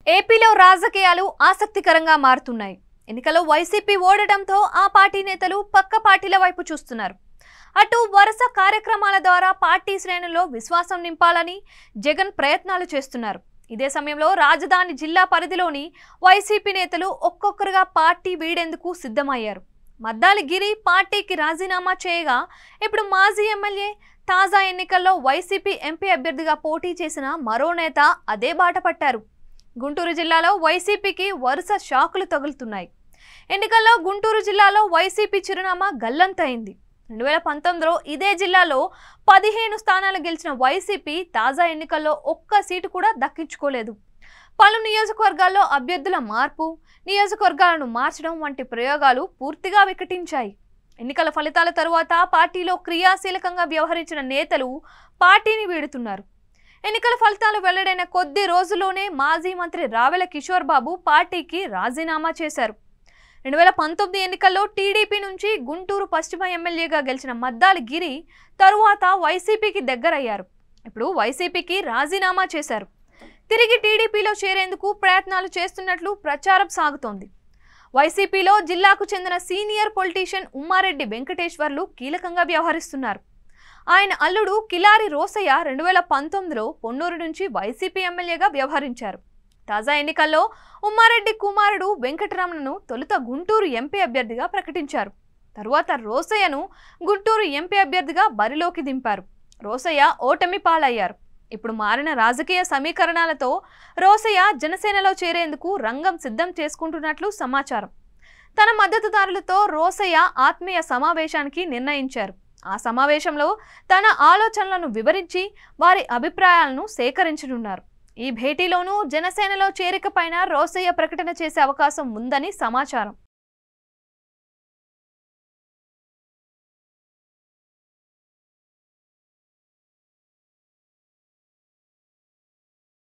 ఏపీలో రాజకీయాలు ఆసక్తికరంగా మారుతున్నాయి. ఎన్నికల్లో వైసీపీ ఓడడంతో ఆ పార్టీ నేతలు పక్క పార్టీల వైపు చూస్తున్నారు. అటు వరుస కార్యక్రమాల ద్వారా పార్టీ శ్రేణుల్లో విశ్వాసం నింపాలని జగన్ ప్రయత్నాలు చేస్తున్నారు. ఇదే సమయంలో రాజధాని జిల్లా పరిధిలోని వైసీపీ నేతలు ఒక్కొక్కరుగా పార్టీ వీడేందుకు సిద్ధమయ్యారు. మద్దాలి గిరి పార్టీకి రాజీనామా చేయగా ఇప్పుడు మాజీ ఎమ్మెల్యే తాజా ఎన్నికల్లో వైసీపీ ఎంపీ అభ్యర్థిగా పోటీ చేసిన మరో నేత అదే బాట పట్టారు. గుంటూరు జిల్లాలో వైసీపీకి వరుస షాకులు తగులుతున్నాయి. ఎన్నికల్లో గుంటూరు జిల్లాలో వైసీపీ చిరునామా గల్లంతైంది. 2019లో ఇదే జిల్లాలో 15 స్థానాలు గెలిచిన వైసీపీ తాజా ఎన్నికల్లో ఒక్క సీటు కూడా దక్కించుకోలేదు. పలు నియోజకవర్గాల్లో అభ్యర్థుల మార్పు, నియోజకవర్గాలను మార్చడం వంటి ప్రయోగాలు పూర్తిగా వికటించాయి. ఎన్నికల ఫలితాల తరువాత పార్టీలో క్రియాశీలకంగా వ్యవహరించిన నేతలు పార్టీని వీడుతున్నారు. ఎన్నికల ఫలితాలు వెల్లడైన కొద్ది రోజుల్లోనే మాజీ మంత్రి రావెల కిషోర్ బాబు పార్టీకి రాజీనామా చేశారు. 2019 ఎన్నికల్లో టీడీపీ నుంచి గుంటూరు పశ్చిమ ఎమ్మెల్యేగా గెలిచిన మద్దాలి గిరి తరువాత వైసీపీకి దగ్గరయ్యారు. ఇప్పుడు వైసీపీకి రాజీనామా చేశారు. తిరిగి టీడీపీలో చేరేందుకు ప్రయత్నాలు చేస్తున్నట్లు ప్రచారం సాగుతోంది. వైసీపీలో జిల్లాకు చెందిన సీనియర్ పొలిటీషియన్ ఉమ్మారెడ్డి వెంకటేశ్వర్లు కీలకంగా వ్యవహరిస్తున్నారు. ఆయన అల్లుడు కిలారి రోసయ్య 2019లో పొన్నూరు నుంచి వైసీపీ ఎమ్మెల్యేగా వ్యవహరించారు. తాజా ఎన్నికల్లో ఉమ్మారెడ్డి కుమారుడు వెంకటరమణను తొలుత గుంటూరు ఎంపీ అభ్యర్థిగా ప్రకటించారు. తరువాత రోసయ్యను గుంటూరు ఎంపీ అభ్యర్థిగా బరిలోకి దింపారు. రోసయ్య ఓటమి పాలయ్యారు. ఇప్పుడు మారిన రాజకీయ సమీకరణాలతో రోసయ్య జనసేనలో చేరేందుకు రంగం సిద్ధం చేసుకుంటున్నట్లు సమాచారం. తన మద్దతుదారులతో రోసయ్య ఆత్మీయ సమావేశానికి నిర్ణయించారు. ఆ సమావేశంలో తన ఆలోచనలను వివరించి వారి అభిప్రాయాలను సేకరించనున్నారు. ఈ భేటీలోనూ జనసేనలో చేరికపైన రోసయ్య ప్రకటన చేసే అవకాశం ఉందని సమాచారం.